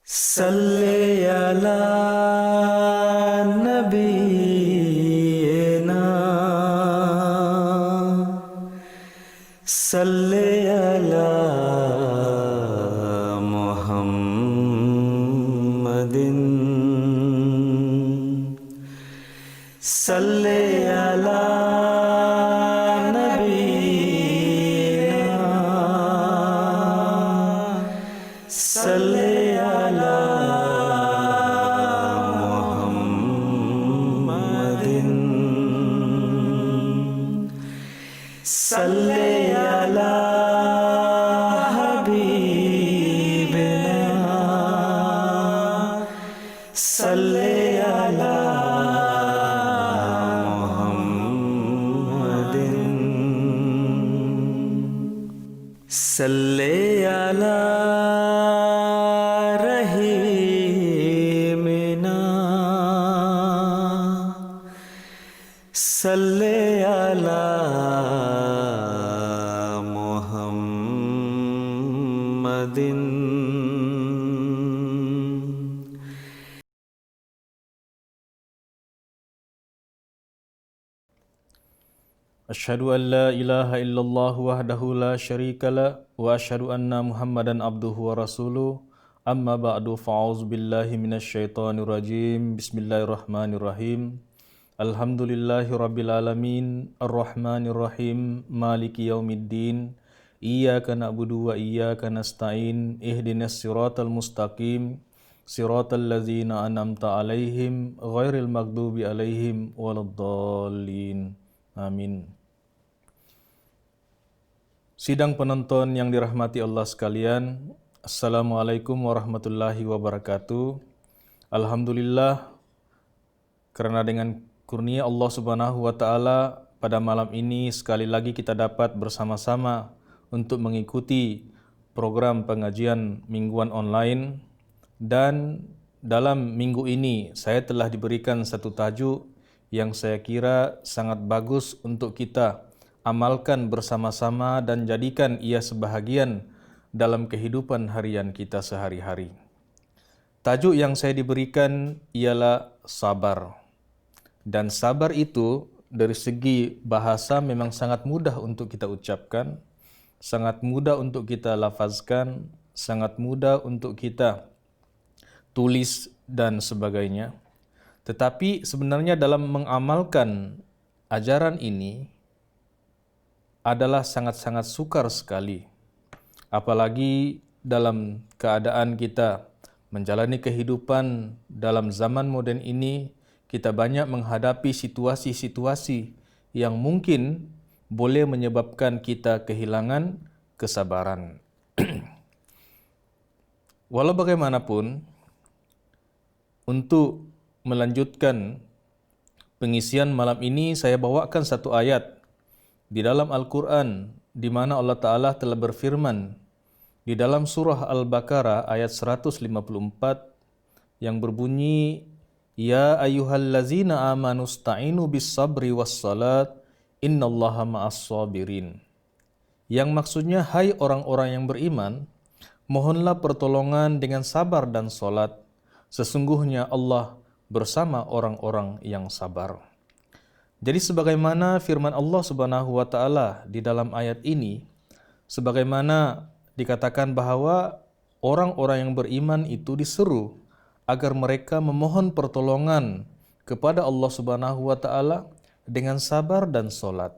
सल्ले अला नबीना सल्ले अला मुहम्मदिन सल्ले अला नबीना सल्ले अला मुहम्मदिन सल्ले अला हबीबिना सल्ले अला सल्ले अला रहीमिना सल्ले अला मुहम्मदिन Asyhadu an la ilaha illallah wahdahu la syarika la wa asyhadu anna Muhammadan abduhu wa rasuluh. Amma ba'du, fa'auzu billahi minasyaitonir rajim. Bismillahirrahmanirrahim. Alhamdulillahi rabbil alamin, arrahmanir rahim, maliki yaumiddin. Iyyaka na'budu wa iyyaka nasta'in. Ihdinas siratal mustaqim. Siratal ladzina an'amta 'alaihim ghairil maghdubi 'alaihim waladdallin. Amin. Sidang penonton yang dirahmati Allah sekalian, Assalamualaikum warahmatullahi wabarakatuh. Alhamdulillah, karena dengan kurnia Allah Subhanahu wa Ta'ala, pada malam ini sekali lagi kita dapat bersama-sama untuk mengikuti program pengajian mingguan online. Dan dalam minggu ini saya telah diberikan satu tajuk yang saya kira sangat bagus untuk kita amalkan bersama-sama dan jadikan ia sebahagian dalam kehidupan harian kita sehari-hari. Tajuk yang saya diberikan ialah sabar. Dan sabar itu dari segi bahasa memang sangat mudah untuk kita ucapkan, sangat mudah untuk kita lafazkan, sangat mudah untuk kita tulis dan sebagainya. Tetapi sebenarnya dalam mengamalkan ajaran ini adalah sangat-sangat sukar sekali. Apalagi dalam keadaan kita menjalani kehidupan dalam zaman modern ini, kita banyak menghadapi situasi-situasi yang mungkin boleh menyebabkan kita kehilangan kesabaran. Walau bagaimanapun, untuk melanjutkan pengisian malam ini, saya bawakan satu ayat di dalam Al-Quran, di mana Allah Ta'ala telah berfirman di dalam surah Al-Baqarah ayat 154 yang berbunyi, Ya ayyuhallazina amanu sta'inu bis sabri was salat, innallaha ma'as sabirin. Yang maksudnya, hai orang-orang yang beriman, mohonlah pertolongan dengan sabar dan salat, sesungguhnya Allah bersama orang-orang yang sabar. Jadi sebagaimana firman Allah Subhanahu wa Ta'ala di dalam ayat ini, sebagaimana dikatakan bahwa orang-orang yang beriman itu diseru agar mereka memohon pertolongan kepada Allah Subhanahu wa Ta'ala dengan sabar dan salat.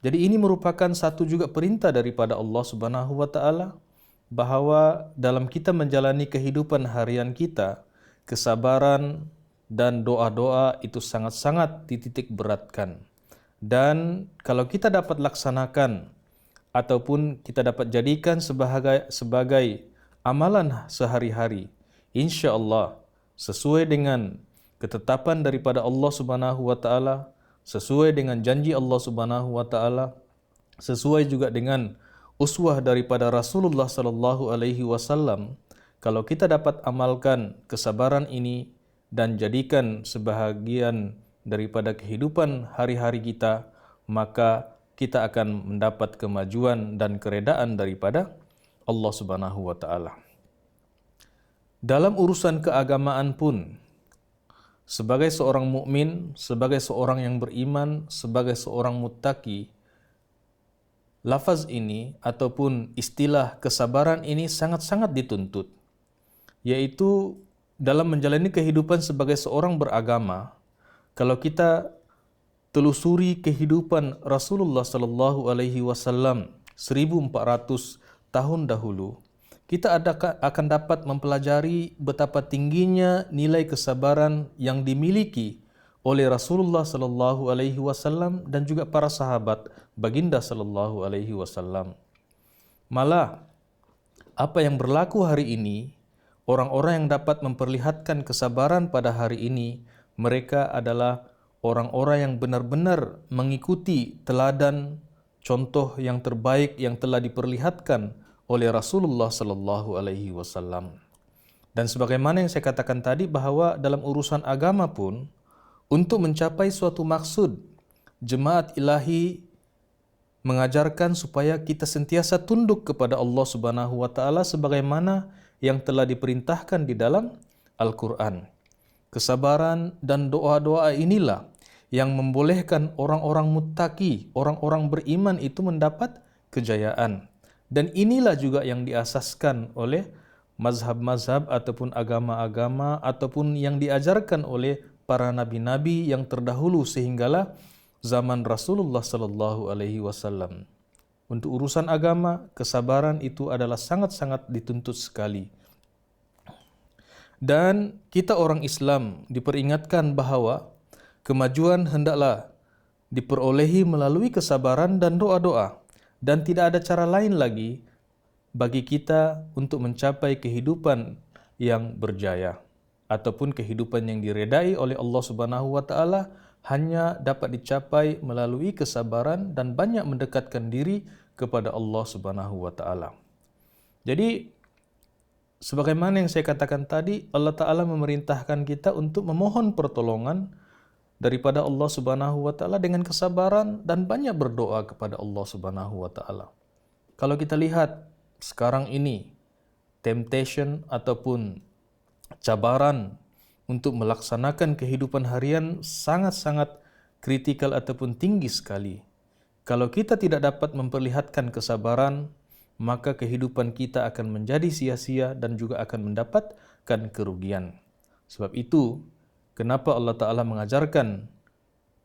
Jadi ini merupakan satu juga perintah daripada Allah Subhanahu wa Ta'ala bahwa dalam kita menjalani kehidupan harian kita, kesabaran dan doa-doa itu sangat-sangat dititik beratkan. Dan kalau kita dapat laksanakan ataupun kita dapat jadikan sebagai amalan sehari-hari, insya Allah sesuai dengan ketetapan daripada Allah Subhanahu wa Ta'ala, sesuai dengan janji Allah Subhanahu wa Ta'ala, sesuai juga dengan uswah daripada Rasulullah sallallahu alaihi wasallam, kalau kita dapat amalkan kesabaran ini dan jadikan sebahagian daripada kehidupan hari-hari kita, maka kita akan mendapat kemajuan dan keredaan daripada Allah Subhanahu wa Ta'ala. Dalam urusan keagamaan pun, sebagai seorang mukmin, sebagai seorang yang beriman, sebagai seorang muttaqi, lafaz ini ataupun istilah kesabaran ini sangat-sangat dituntut, yaitu dalam menjalani kehidupan sebagai seorang beragama. Kalau kita telusuri kehidupan Rasulullah sallallahu alaihi wasallam 1400 tahun dahulu, kita akan dapat mempelajari betapa tingginya nilai kesabaran yang dimiliki oleh Rasulullah sallallahu alaihi wasallam dan juga para sahabat baginda sallallahu alaihi wasallam. Malah apa yang berlaku hari ini, orang-orang yang dapat memperlihatkan kesabaran pada hari ini, mereka adalah orang-orang yang benar-benar mengikuti teladan contoh yang terbaik yang telah diperlihatkan oleh Rasulullah sallallahu alaihi wasallam. Dan sebagaimana yang saya katakan tadi, bahwa dalam urusan agama pun, untuk mencapai suatu maksud, jemaat ilahi mengajarkan supaya kita sentiasa tunduk kepada Allah Subhanahu wa taala sebagaimana yang telah diperintahkan di dalam Al-Qur'an. Kesabaran dan doa-doa inilah yang membolehkan orang-orang muttaqi, orang-orang beriman itu mendapat kejayaan. Dan inilah juga yang diasaskan oleh mazhab-mazhab ataupun agama-agama ataupun yang diajarkan oleh para nabi-nabi yang terdahulu sehinggalah zaman Rasulullah sallallahu alaihi wasallam. Untuk urusan agama, kesabaran itu adalah sangat-sangat dituntut sekali. Dan kita orang Islam diperingatkan bahawa kemajuan hendaklah diperolehi melalui kesabaran dan doa-doa, dan tidak ada cara lain lagi bagi kita untuk mencapai kehidupan yang berjaya ataupun kehidupan yang diredai oleh Allah Subhanahu wa taala hanya dapat dicapai melalui kesabaran dan banyak mendekatkan diri kepada Allah Subhanahu wa taala. Jadi sebagaimana yang saya katakan tadi, Allah taala memerintahkan kita untuk memohon pertolongan daripada Allah Subhanahu wa taala dengan kesabaran dan banyak berdoa kepada Allah Subhanahu wa taala. Kalau kita lihat sekarang ini, temptation ataupun cabaran untuk melaksanakan kehidupan harian sangat-sangat kritikal ataupun tinggi sekali. Kalau kita tidak dapat memperlihatkan kesabaran, maka kehidupan kita akan menjadi sia-sia dan juga akan mendapatkan kerugian. Sebab itu, kenapa Allah Ta'ala mengajarkan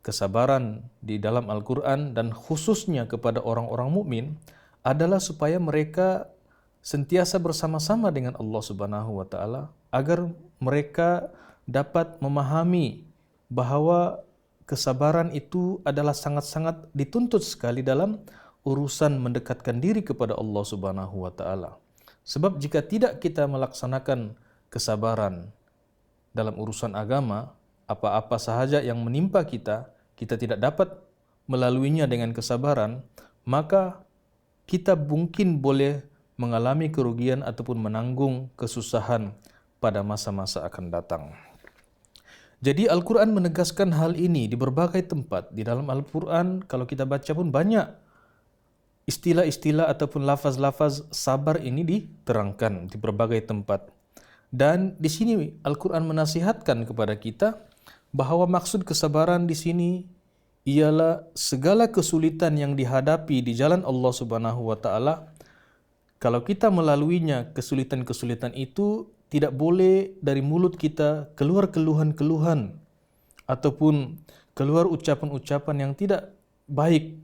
kesabaran di dalam Al-Quran dan khususnya kepada orang-orang mukmin adalah supaya mereka sentiasa bersama-sama dengan Allah Subhanahu wa taala agar mereka dapat memahami bahawa kesabaran itu adalah sangat-sangat dituntut sekali dalam urusan mendekatkan diri kepada Allah Subhanahu wa taala. Sebab jika tidak kita melaksanakan kesabaran dalam urusan agama, apa-apa sahaja yang menimpa kita, kita tidak dapat melaluinya dengan kesabaran, maka kita mungkin boleh mengalami kerugian ataupun menanggung kesusahan pada masa-masa akan datang. Jadi Al-Quran menegaskan hal ini di berbagai tempat. Di dalam Al-Quran kalau kita baca pun banyak istilah-istilah ataupun lafaz-lafaz sabar ini diterangkan di berbagai tempat. Dan di sini Al-Quran menasihatkan kepada kita bahawa maksud kesabaran di sini ialah segala kesulitan yang dihadapi di jalan Allah Subhanahu wa taala. Kalau kita melaluinya, kesulitan-kesulitan itu tidak boleh dari mulut kita keluar keluhan-keluhan ataupun keluar ucapan-ucapan yang tidak baik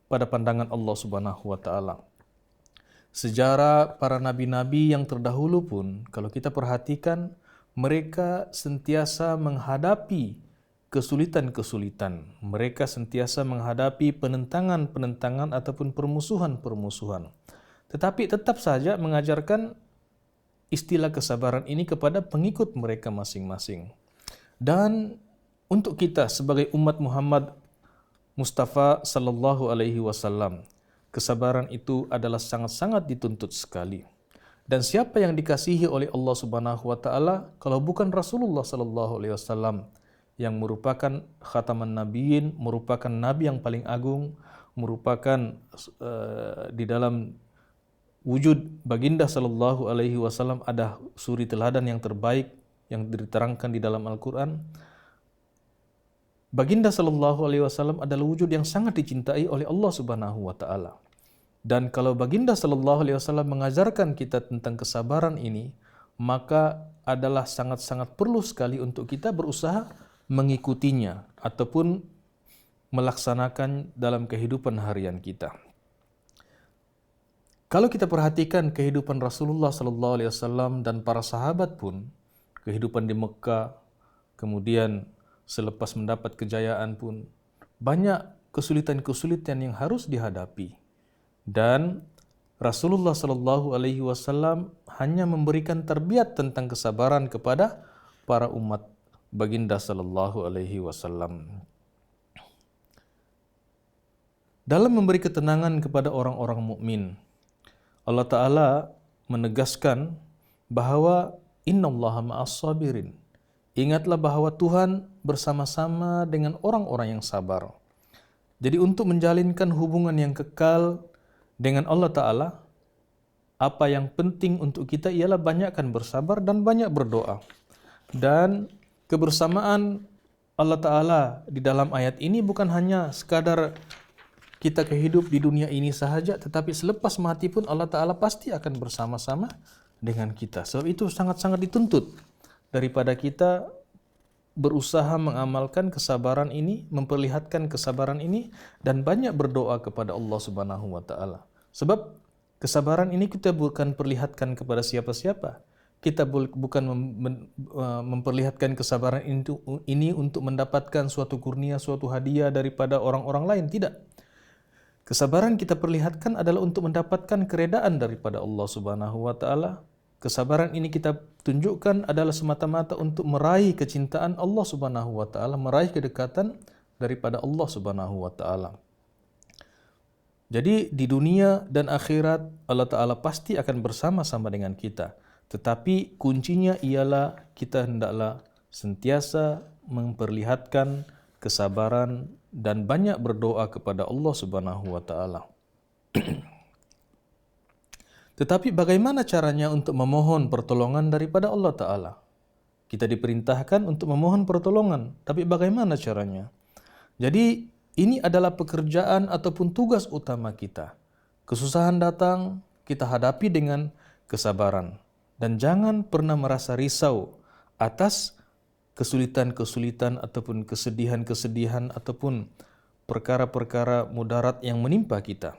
pada pandangan Allah Subhanahu wa taala. Sejarah para nabi-nabi yang terdahulu pun kalau kita perhatikan, mereka sentiasa menghadapi kesulitan-kesulitan. Mereka sentiasa menghadapi penentangan-penentangan ataupun permusuhan-permusuhan. Tetapi tetap saja mengajarkan istilah kesabaran ini kepada pengikut mereka masing-masing. Dan untuk kita sebagai umat Muhammad Mustafa sallallahu alaihi wasallam, kesabaran itu adalah sangat-sangat dituntut sekali. Dan siapa yang dikasihi oleh Allah Subhanahu wa taala kalau bukan Rasulullah sallallahu alaihi wasallam yang merupakan khataman nabiyyin, merupakan nabi yang paling agung, merupakan di dalam wujud baginda sallallahu alaihi wasallam ada suri teladan yang terbaik yang diterangkan di dalam Al-Quran. Baginda sallallahu alaihi wasallam adalah wujud yang sangat dicintai oleh Allah Subhanahu wa taala. Dan kalau baginda sallallahu alaihi wasallam mengajarkan kita tentang kesabaran ini, maka adalah sangat-sangat perlu sekali untuk kita berusaha mengikutinya ataupun melaksanakan dalam kehidupan harian kita. Kalau kita perhatikan kehidupan Rasulullah sallallahu alaihi wasallam dan para sahabat pun, kehidupan di Mekah, kemudian selepas mendapat kejayaan pun banyak kesulitan-kesulitan yang harus dihadapi. Dan Rasulullah sallallahu alaihi wasallam hanya memberikan terbiat tentang kesabaran kepada para umat baginda sallallahu alaihi wasallam. Dalam memberi ketenangan kepada orang-orang mukmin, Allah Ta'ala menegaskan bahwa innallaha ma'as sabirin. Ingatlah bahwa Tuhan bersama-sama dengan orang-orang yang sabar. Jadi untuk menjalinkan hubungan yang kekal dengan Allah Ta'ala, apa yang penting untuk kita ialah banyakkan bersabar dan banyak berdoa. Dan kebersamaan Allah Ta'ala di dalam ayat ini bukan hanya sekadar kita kehidup di dunia ini sahaja, tetapi selepas mati pun Allah Ta'ala pasti akan bersama-sama dengan kita. Sebab itu sangat-sangat dituntut daripada kita berusaha mengamalkan kesabaran ini, memperlihatkan kesabaran ini, dan banyak berdoa kepada Allah Subhanahu wa Ta'ala. Sebab kesabaran ini kita bukan perlihatkan kepada siapa-siapa. Kita bukan memperlihatkan kesabaran ini untuk mendapatkan suatu kurnia, suatu hadiah daripada orang-orang lain. Tidak. Kesabaran kita perlihatkan adalah untuk mendapatkan keredaan daripada Allah Subhanahu wa Ta'ala. Kesabaran ini kita tunjukkan adalah semata-mata untuk meraih kecintaan Allah Subhanahu wa Ta'ala, meraih kedekatan daripada Allah Subhanahu wa Ta'ala. Jadi di dunia dan akhirat Allah Ta'ala pasti akan bersama-sama dengan kita. Tetapi kuncinya ialah kita hendaklah sentiasa memperlihatkan kesabaran dan banyak berdoa kepada Allah Subhanahu wa Ta'ala. Tetapi bagaimana caranya untuk memohon pertolongan daripada Allah Ta'ala? Kita diperintahkan untuk memohon pertolongan, tapi bagaimana caranya? Jadi ini adalah pekerjaan ataupun tugas utama kita. Kesusahan datang, kita hadapi dengan kesabaran. Dan jangan pernah merasa risau atas kesulitan-kesulitan ataupun kesedihan-kesedihan ataupun perkara-perkara mudarat yang menimpa kita.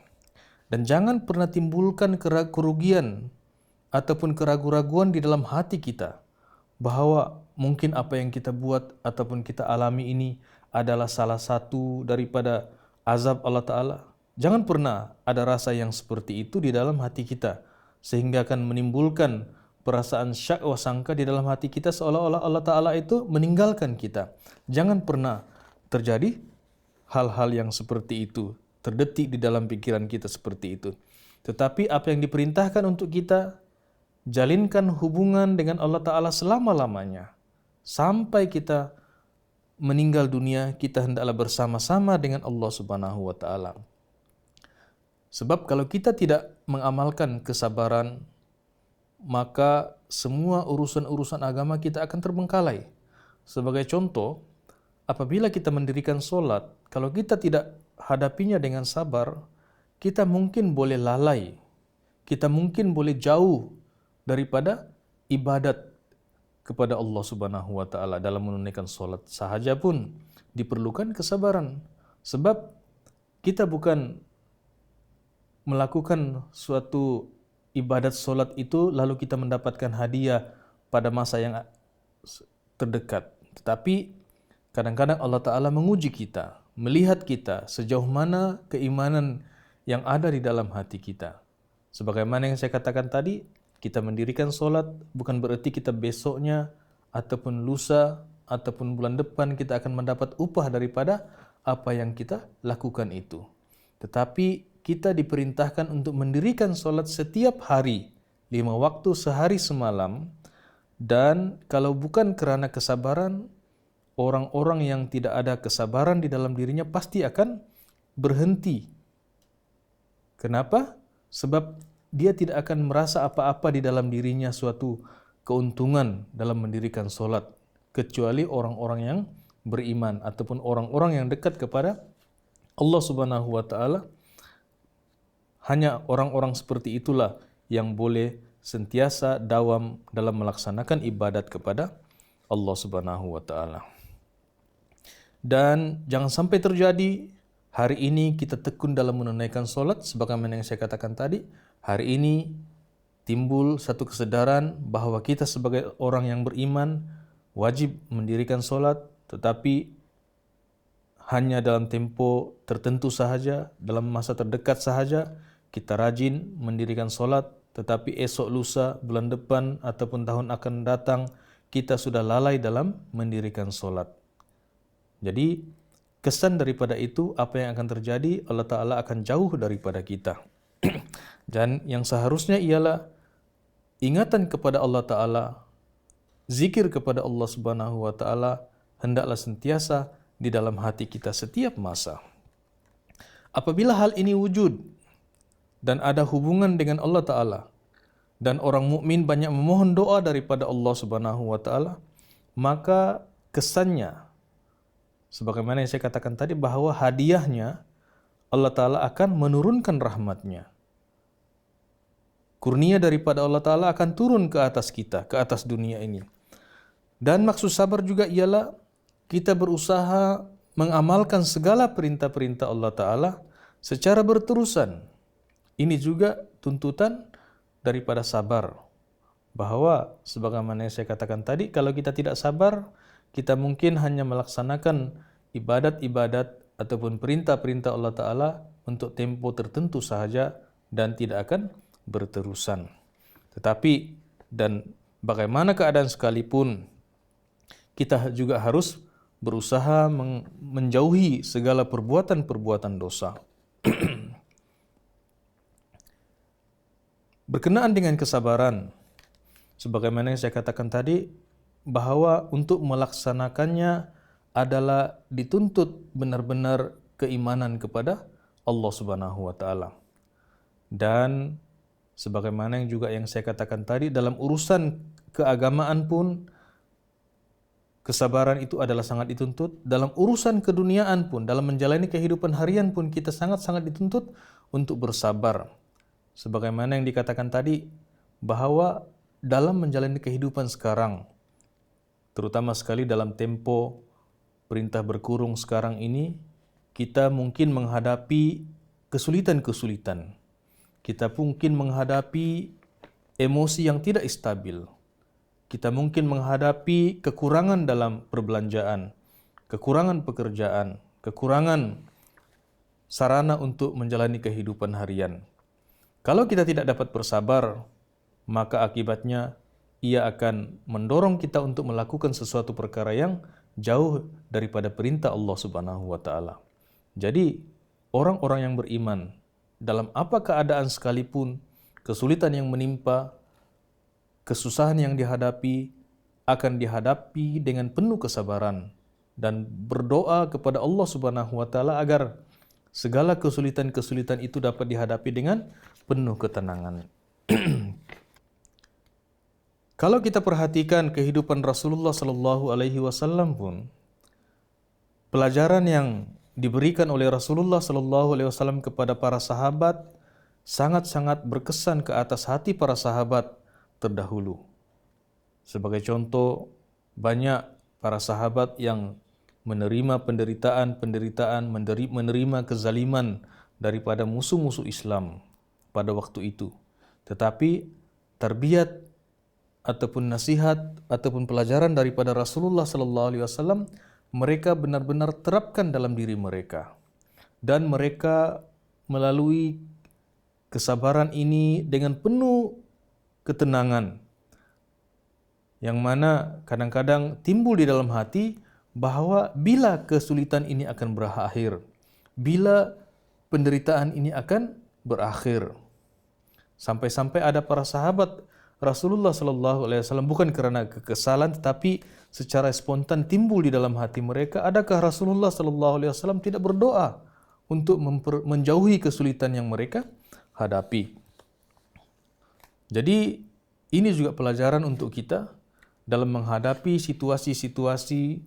Dan jangan pernah timbulkan kerugian ataupun keraguan-raguan di dalam hati kita bahwa mungkin apa yang kita buat ataupun kita alami ini adalah salah satu daripada azab Allah Ta'ala. Jangan pernah ada rasa yang seperti itu di dalam hati kita sehingga akan menimbulkan perasaan syak wa sangka di dalam hati kita seolah-olah Allah Ta'ala itu meninggalkan kita. Jangan pernah terjadi hal-hal yang seperti itu, terdetik di dalam pikiran kita seperti itu. Tetapi apa yang diperintahkan untuk kita, jalinkan hubungan dengan Allah Ta'ala selama-lamanya. Sampai kita meninggal dunia, kita hendaklah bersama-sama dengan Allah Subhanahu wa Ta'ala. Sebab kalau kita tidak mengamalkan kesabaran, maka semua urusan-urusan agama kita akan terbengkalai. Sebagai contoh, apabila kita mendirikan solat, kalau kita tidak hadapinya dengan sabar, kita mungkin boleh lalai, kita mungkin boleh jauh daripada ibadat kepada Allah Subhanahu wa Ta'ala dalam menunaikan solat sahaja pun diperlukan kesabaran. Sebab kita bukan melakukan suatu ibadat solat itu lalu kita mendapatkan hadiah pada masa yang terdekat. Tetapi kadang-kadang Allah Ta'ala menguji kita, melihat kita sejauh mana keimanan yang ada di dalam hati kita. Sebagaimana yang saya katakan tadi, kita mendirikan solat bukan berarti kita besoknya ataupun lusa ataupun bulan depan kita akan mendapat upah daripada apa yang kita lakukan itu. Tetapi kita diperintahkan untuk mendirikan solat setiap hari, 5 waktu sehari semalam. Dan kalau bukan kerana kesabaran, orang-orang yang tidak ada kesabaran di dalam dirinya pasti akan berhenti. Kenapa? Sebab dia tidak akan merasa apa-apa di dalam dirinya suatu keuntungan dalam mendirikan solat, kecuali orang-orang yang beriman ataupun orang-orang yang dekat kepada Allah Subhanahu wa taala. Hanya orang-orang seperti itulah yang boleh sentiasa dawam dalam melaksanakan ibadat kepada Allah Subhanahu wa taala. Dan jangan sampai terjadi hari ini kita tekun dalam menunaikan solat, sebagaimana yang saya katakan tadi. Hari ini timbul satu kesadaran bahwa kita sebagai orang yang beriman wajib mendirikan solat, tetapi hanya dalam tempo tertentu sahaja, dalam masa terdekat sahaja. Kita rajin mendirikan solat, tetapi esok lusa, bulan depan ataupun tahun akan datang kita sudah lalai dalam mendirikan solat. Jadi kesan daripada itu, apa yang akan terjadi, Allah Ta'ala akan jauh daripada kita. Dan yang seharusnya ialah ingatan kepada Allah Ta'ala, zikir kepada Allah Subhanahu wa Ta'ala hendaklah sentiasa di dalam hati kita setiap masa. Apabila hal ini wujud dan ada hubungan dengan Allah Ta'ala, dan orang mukmin banyak memohon doa daripada Allah Subhanahu wa Ta'ala, maka kesannya, sebagaimana yang saya katakan tadi, bahwa hadiahnya Allah Ta'ala akan menurunkan rahmatnya. Kurnia daripada Allah Ta'ala akan turun ke atas kita, ke atas dunia ini. Dan maksud sabar juga ialah kita berusaha mengamalkan segala perintah-perintah Allah Ta'ala secara berterusan. Ini juga tuntutan daripada sabar. Bahwa sebagaimana yang saya katakan tadi, kalau kita tidak sabar, kita mungkin hanya melaksanakan ibadat-ibadat ataupun perintah-perintah Allah Ta'ala untuk tempo tertentu sahaja dan tidak akan berterusan. Tetapi dan bagaimana keadaan sekalipun, kita juga harus berusaha menjauhi segala perbuatan-perbuatan dosa. Berkenaan dengan kesabaran, sebagaimana yang saya katakan tadi, bahwa untuk melaksanakannya adalah dituntut benar-benar keimanan kepada Allah Subhanahu wa Ta'ala. Dan sebagaimana yang saya katakan tadi, dalam urusan keagamaan pun kesabaran itu adalah sangat dituntut. Dalam urusan keduniaan pun, dalam menjalani kehidupan harian pun kita sangat-sangat dituntut untuk bersabar. Sebagaimana yang dikatakan tadi, bahwa dalam menjalani kehidupan sekarang, terutama sekali dalam tempo perintah berkurung sekarang ini, kita mungkin menghadapi kesulitan-kesulitan. Kita mungkin menghadapi emosi yang tidak stabil. Kita mungkin menghadapi kekurangan dalam perbelanjaan, kekurangan pekerjaan, kekurangan sarana untuk menjalani kehidupan harian. Kalau kita tidak dapat bersabar, maka akibatnya ia akan mendorong kita untuk melakukan sesuatu perkara yang jauh daripada perintah Allah Subhanahu wa Ta'ala. Jadi, orang-orang yang beriman dalam apa keadaan sekalipun, kesulitan yang menimpa, kesusahan yang dihadapi, akan dihadapi dengan penuh kesabaran dan berdoa kepada Allah Subhanahu wa Ta'ala agar segala kesulitan-kesulitan itu dapat dihadapi dengan penuh ketenangan. Kalau kita perhatikan kehidupan Rasulullah sallallahu alaihi wasallam pun, pelajaran yang diberikan oleh Rasulullah sallallahu alaihi wasallam kepada para sahabat sangat-sangat berkesan ke atas hati para sahabat terdahulu. Sebagai contoh, banyak para sahabat yang menerima penderitaan, menerima kezaliman daripada musuh-musuh Islam pada waktu itu. Tetapi tarbiyat ataupun nasihat ataupun pelajaran daripada Rasulullah sallallahu alaihi wasallam mereka benar-benar terapkan dalam diri mereka, dan mereka melalui kesabaran ini dengan penuh ketenangan, yang mana kadang-kadang timbul di dalam hati bahwa bila kesulitan ini akan berakhir, bila penderitaan ini akan berakhir. Sampai-sampai ada para sahabat Rasulullah sallallahu alaihi wasallam bukan karena kekesalan, tetapi secara spontan timbul di dalam hati mereka, adakah Rasulullah sallallahu alaihi wasallam tidak berdoa untuk menjauhi kesulitan yang mereka hadapi? Jadi ini juga pelajaran untuk kita dalam menghadapi situasi-situasi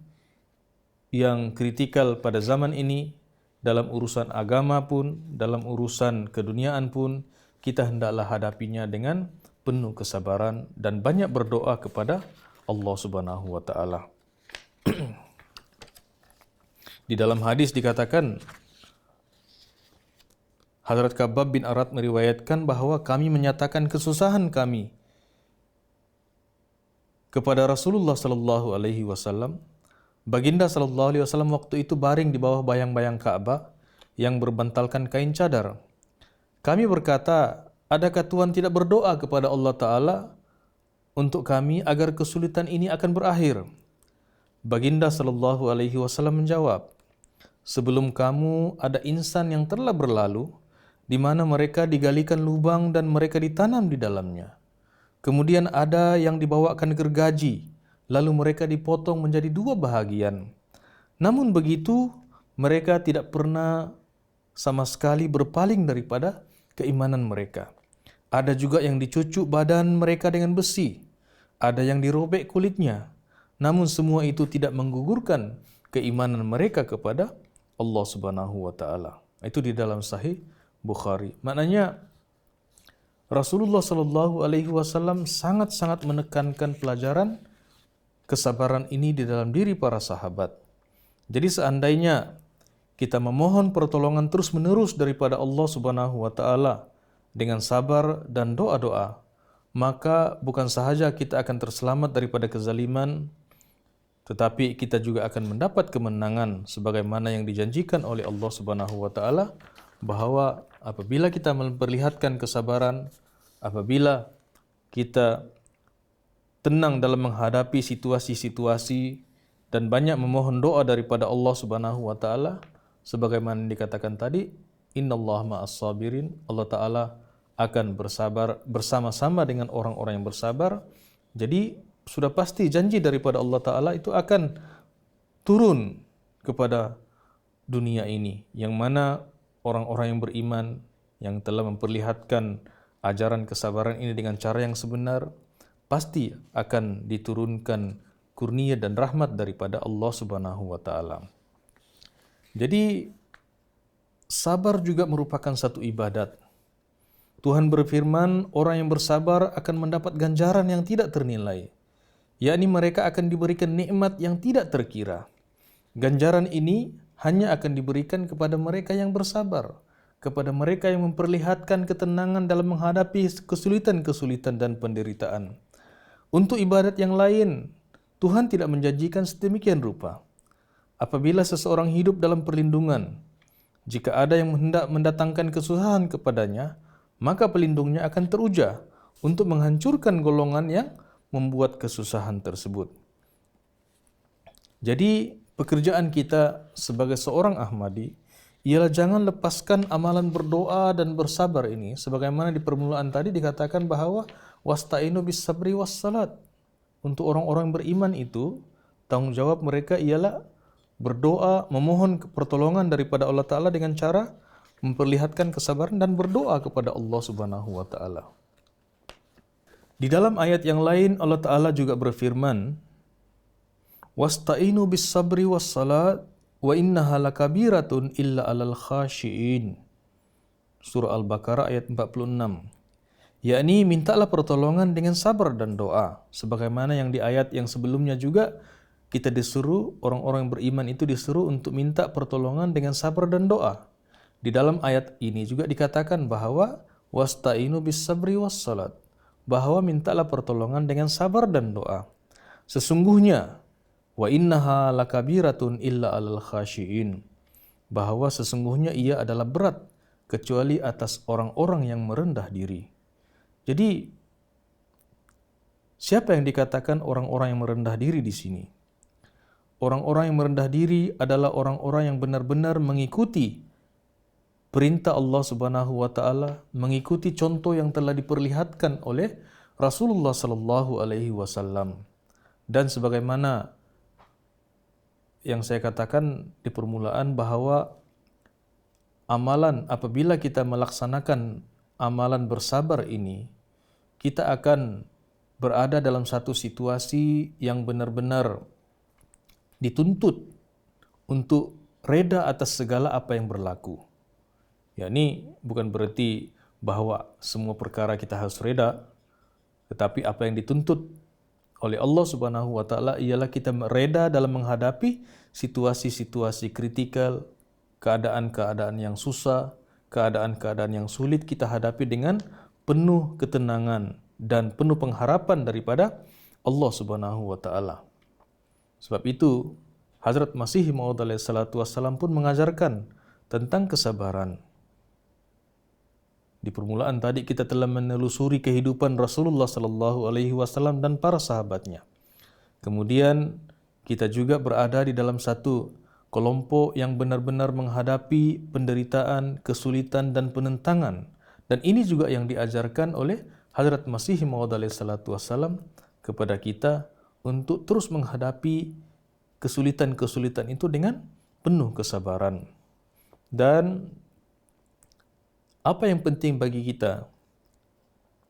yang kritikal pada zaman ini, dalam urusan agama pun, dalam urusan keduniaan pun, kita hendaklah hadapinya dengan penuh kesabaran dan banyak berdoa kepada Allah Subhanahu wa taala. Di dalam hadis dikatakan, Hadrat Khabbab bin Arat meriwayatkan bahwa kami menyatakan kesusahan kami kepada Rasulullah sallallahu alaihi wasallam. Baginda sallallahu alaihi wasallam waktu itu baring di bawah bayang-bayang Ka'bah yang berbantalkan kain cadar. Kami berkata, adakah Tuhan tidak berdoa kepada Allah Ta'ala untuk kami agar kesulitan ini akan berakhir? Baginda sallallahu alaihi wasallam menjawab, sebelum kamu ada insan yang telah berlalu, di mana mereka digalikan lubang dan mereka ditanam di dalamnya. Kemudian ada yang dibawakan gergaji, lalu mereka dipotong menjadi dua bahagian. Namun begitu, mereka tidak pernah sama sekali berpaling daripada keimanan mereka. Ada juga yang dicucuk badan mereka dengan besi, ada yang dirobek kulitnya. Namun semua itu tidak menggugurkan keimanan mereka kepada Allah Subhanahu wa taala. Itu di dalam Sahih Bukhari. Maknanya Rasulullah sallallahu alaihi wasallam sangat-sangat menekankan pelajaran kesabaran ini di dalam diri para sahabat. Jadi seandainya kita memohon pertolongan terus-menerus daripada Allah Subhanahu wa taala dengan sabar dan doa-doa, maka bukan sahaja kita akan terselamat daripada kezaliman, tetapi kita juga akan mendapat kemenangan sebagaimana yang dijanjikan oleh Allah Subhanahu wa taala, bahwa apabila kita memperlihatkan kesabaran, apabila kita tenang dalam menghadapi situasi-situasi dan banyak memohon doa daripada Allah Subhanahu wa taala, sebagaimana dikatakan tadi, innallaha ma'as sabirin, Allah taala akan bersabar bersama-sama dengan orang-orang yang bersabar. Jadi sudah pasti janji daripada Allah taala itu akan turun kepada dunia ini, yang mana orang-orang yang beriman yang telah memperlihatkan ajaran kesabaran ini dengan cara yang sebenar, pasti akan diturunkan kurnia dan rahmat daripada Allah Subhanahu wa taala. Jadi sabar juga merupakan satu ibadat. Tuhan berfirman, orang yang bersabar akan mendapat ganjaran yang tidak ternilai, yakni mereka akan diberikan nikmat yang tidak terkira. Ganjaran ini hanya akan diberikan kepada mereka yang bersabar, kepada mereka yang memperlihatkan ketenangan dalam menghadapi kesulitan-kesulitan dan penderitaan. Untuk ibadat yang lain, Tuhan tidak menjanjikan sedemikian rupa. Apabila seseorang hidup dalam perlindungan, jika ada yang hendak mendatangkan kesusahan kepadanya, maka pelindungnya akan teruja untuk menghancurkan golongan yang membuat kesusahan tersebut. Jadi, pekerjaan kita sebagai seorang Ahmadi ialah jangan lepaskan amalan berdoa dan bersabar ini, sebagaimana di permulaan tadi dikatakan bahwa wasta'inu bis sabri was salat. Untuk orang-orang beriman itu, tanggung jawab mereka ialah berdoa, memohon pertolongan daripada Allah Ta'ala dengan cara memperlihatkan kesabaran dan berdoa kepada Allah Subhanahu wa taala. Di dalam ayat yang lain Allah Ta'ala juga berfirman, wasta'inu bis sabri was salat wa innaha lakabiratun illa alal khashiin. Surah Al-Baqarah ayat 46. Yakni mintalah pertolongan dengan sabar dan doa. Sebagaimana yang di ayat yang sebelumnya juga kita disuruh, orang-orang yang beriman itu disuruh untuk minta pertolongan dengan sabar dan doa. Di dalam ayat ini juga dikatakan bahwa wasta'inu bis sabri was salat, bahwa mintalah pertolongan dengan sabar dan doa. Sesungguhnya wa innaha lakabiratun illa alal khashiin, bahwa sesungguhnya ia adalah berat kecuali atas orang-orang yang merendah diri. Jadi siapa yang dikatakan orang-orang yang merendah diri di sini? Orang-orang yang merendah diri adalah orang-orang yang benar-benar mengikuti perintah Allah Subhanahu wa taala, mengikuti contoh yang telah diperlihatkan oleh Rasulullah sallallahu alaihi wasallam. Dan sebagaimana yang saya katakan di permulaan bahwa amalan apabila kita melaksanakan amalan bersabar ini, kita akan berada dalam satu situasi yang benar-benar dituntut untuk reda atas segala apa yang berlaku. Ya, ini bukan berarti bahwa semua perkara kita harus reda, tetapi apa yang dituntut oleh Allah Subhanahu wa taala ialah kita reda dalam menghadapi situasi-situasi kritikal, keadaan-keadaan yang susah, keadaan-keadaan yang sulit kita hadapi dengan penuh ketenangan dan penuh pengharapan daripada Allah Subhanahu wa taala. Sebab itu Hazrat Masih Maud alaihi salatu wassalam pun mengajarkan tentang kesabaran. Di permulaan tadi kita telah menelusuri kehidupan Rasulullah sallallahu alaihi wasallam dan para sahabatnya. Kemudian kita juga berada di dalam satu kelompok yang benar-benar menghadapi penderitaan, kesulitan dan penentangan. Dan ini juga yang diajarkan oleh Hazrat Masih Maud alaihi salatu wassalam kepada kita untuk terus menghadapi kesulitan-kesulitan itu dengan penuh kesabaran. Dan apa yang penting bagi kita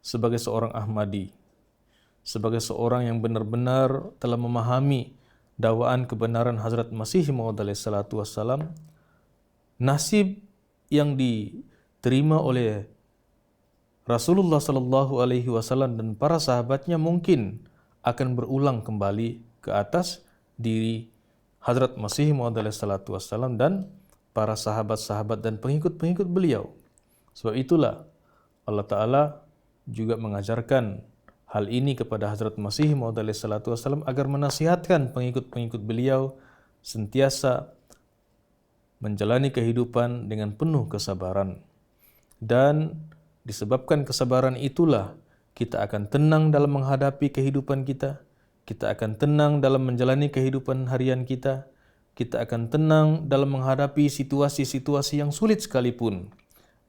sebagai seorang Ahmadi, sebagai seorang yang benar-benar telah memahami dakwaan kebenaran Hazrat Masih Maud alaihi salatu wassalam, nasib yang diterima oleh Rasulullah sallallahu alaihi wasallam dan para sahabatnya mungkin akan berulang kembali ke atas diri Hazrat Masih Maud alaihi salatu wassalam dan para sahabat-sahabat dan pengikut-pengikut beliau. Sebab itulah Allah Ta'ala juga mengajarkan hal ini kepada Hazrat Masih Maud alaihi salatu wassalam agar menasihatkan pengikut-pengikut beliau sentiasa menjalani kehidupan dengan penuh kesabaran. Dan disebabkan kesabaran itulah kita akan tenang dalam menghadapi kehidupan kita, kita akan tenang dalam menjalani kehidupan harian kita akan tenang dalam menghadapi situasi-situasi yang sulit sekalipun.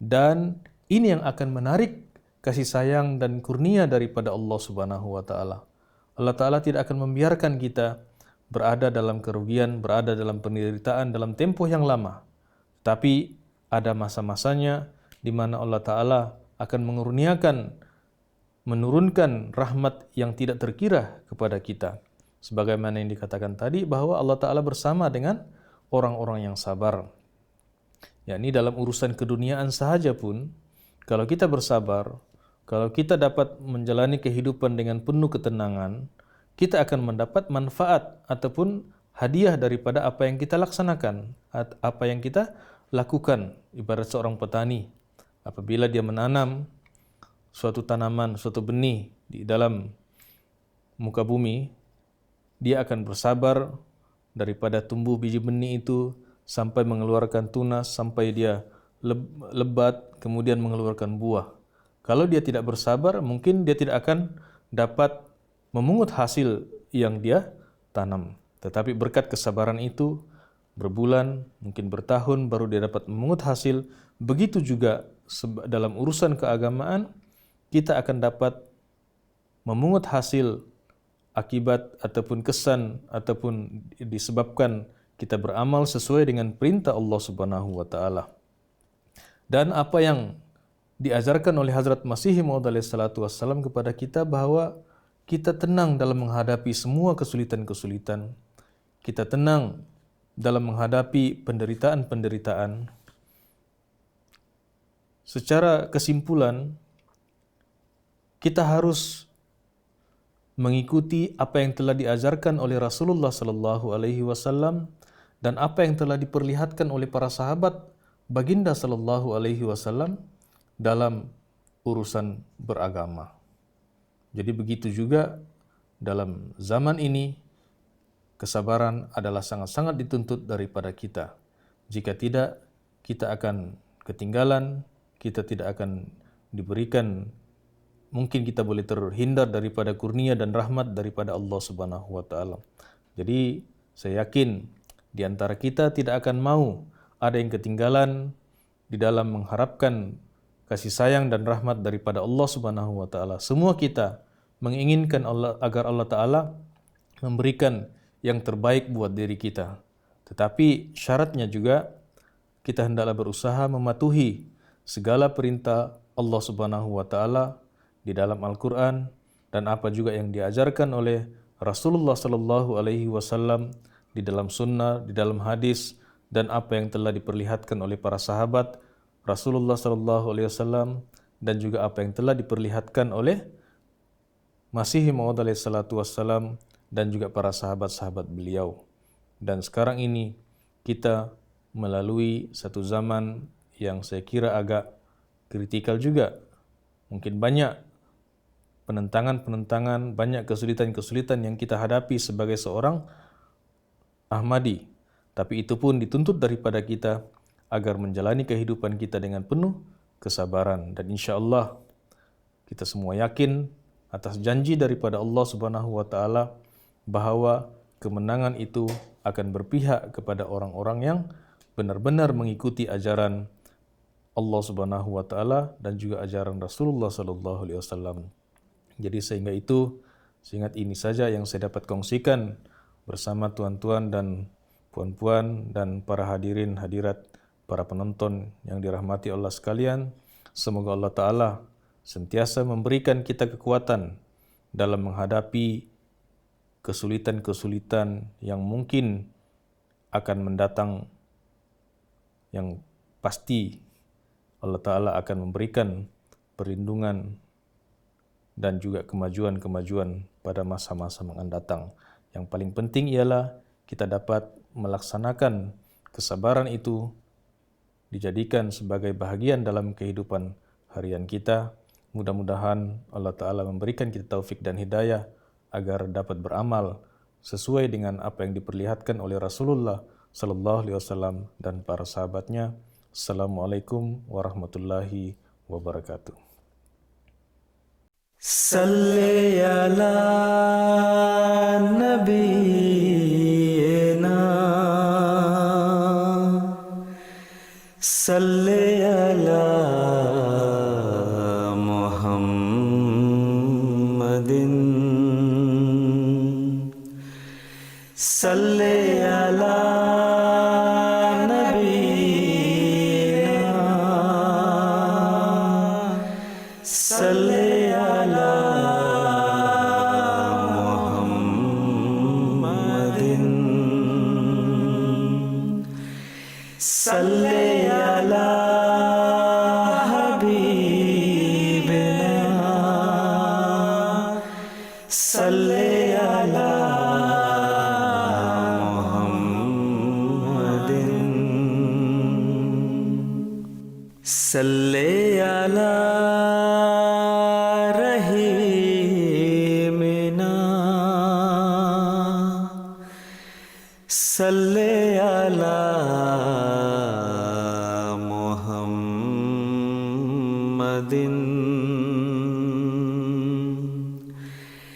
Dan ini yang akan menarik kasih sayang dan kurnia daripada Allah Subhanahu wa taala. Allah Ta'ala tidak akan membiarkan kita berada dalam kerugian, berada dalam penderitaan dalam tempoh yang lama. Tapi ada masa-masanya di mana Allah Ta'ala akan menurunkan rahmat yang tidak terkira kepada kita. Sebagaimana yang dikatakan tadi bahwa Allah Ta'ala bersama dengan orang-orang yang sabar. Yakni dalam urusan keduniaan sahaja pun, kalau kita bersabar, kalau kita dapat menjalani kehidupan dengan penuh ketenangan, kita akan mendapat manfaat ataupun hadiah daripada apa yang kita laksanakan, apa yang kita lakukan. Ibarat seorang petani, apabila dia menanam suatu tanaman, suatu benih di dalam muka bumi, dia akan bersabar daripada tumbuh biji benih itu sampai mengeluarkan tunas, sampai dia lebat, kemudian mengeluarkan buah. Kalau dia tidak bersabar, mungkin dia tidak akan dapat memungut hasil yang dia tanam. Tetapi berkat kesabaran itu, berbulan, mungkin bertahun baru dia dapat memungut hasil. Begitu juga dalam urusan keagamaan, kita akan dapat memungut hasil akibat ataupun kesan ataupun disebabkan kita beramal sesuai dengan perintah Allah Subhanahu wa taala. Dan apa yang diajarkan oleh Hazrat Masih Maud alaihi salatu wassalam kepada kita bahwa kita tenang dalam menghadapi semua kesulitan-kesulitan. Kita tenang dalam menghadapi penderitaan-penderitaan. Secara kesimpulan, kita harus mengikuti apa yang telah diajarkan oleh Rasulullah sallallahu alaihi wasallam dan apa yang telah diperlihatkan oleh para sahabat baginda sallallahu alaihi wasallam dalam urusan beragama. Jadi begitu juga dalam zaman ini, kesabaran adalah sangat-sangat dituntut daripada kita. Jika tidak, kita akan ketinggalan, kita tidak akan diberikan, mungkin kita boleh terhindar daripada kurnia dan rahmat daripada Allah Subhanahu wa taala. Jadi saya yakin di antara kita tidak akan mau ada yang ketinggalan di dalam mengharapkan kasih sayang dan rahmat daripada Allah Subhanahu wa taala. Semua kita menginginkan agar Allah Ta'ala memberikan yang terbaik buat diri kita. Tetapi syaratnya juga kita hendaklah berusaha mematuhi segala perintah Allah Subhanahu wa taala di dalam Al-Quran dan apa juga yang diajarkan oleh Rasulullah Sallallahu Alaihi Wasallam di dalam sunnah, di dalam hadis, dan apa yang telah diperlihatkan oleh para sahabat Rasulullah Sallallahu Alaihi Wasallam, dan juga apa yang telah diperlihatkan oleh Masih Maud alaihissalatu wassalam dan juga para sahabat-sahabat beliau. Dan sekarang ini kita melalui satu zaman yang saya kira agak kritikal juga. Mungkin banyak penentangan-penentangan, banyak kesulitan-kesulitan yang kita hadapi sebagai seorang Ahmadi. Tapi itu pun dituntut daripada kita agar menjalani kehidupan kita dengan penuh kesabaran. Dan insya Allah kita semua yakin atas janji daripada Allah Subhanahu wa taala bahwa kemenangan itu akan berpihak kepada orang-orang yang benar-benar mengikuti ajaran Allah Subhanahu wa taala dan juga ajaran Rasulullah sallallahu alaihi wasallam. Jadi seingat ini saja yang saya dapat kongsikan bersama tuan-tuan dan puan-puan dan para hadirin hadirat, para penonton yang dirahmati Allah sekalian. Semoga Allah taala sentiasa memberikan kita kekuatan dalam menghadapi kesulitan-kesulitan yang mungkin akan mendatang, yang pasti Allah Ta'ala akan memberikan perlindungan dan juga kemajuan-kemajuan pada masa-masa yang datang. Yang paling penting ialah kita dapat melaksanakan kesabaran itu, dijadikan sebagai bahagian dalam kehidupan harian kita. Mudah-mudahan Allah Ta'ala memberikan kita taufik dan hidayah agar dapat beramal sesuai dengan apa yang diperlihatkan oleh Rasulullah Sallallahu Alaihi Wasallam dan para sahabatnya. Assalamualaikum warahmatullahi wabarakatuh. Salli ala nabiyyina, salli ala salli ala nabiyyina, salli ala Muhammadin, salli ala habibina, salli ala salli ala rahimina, salli ala Muhammadin.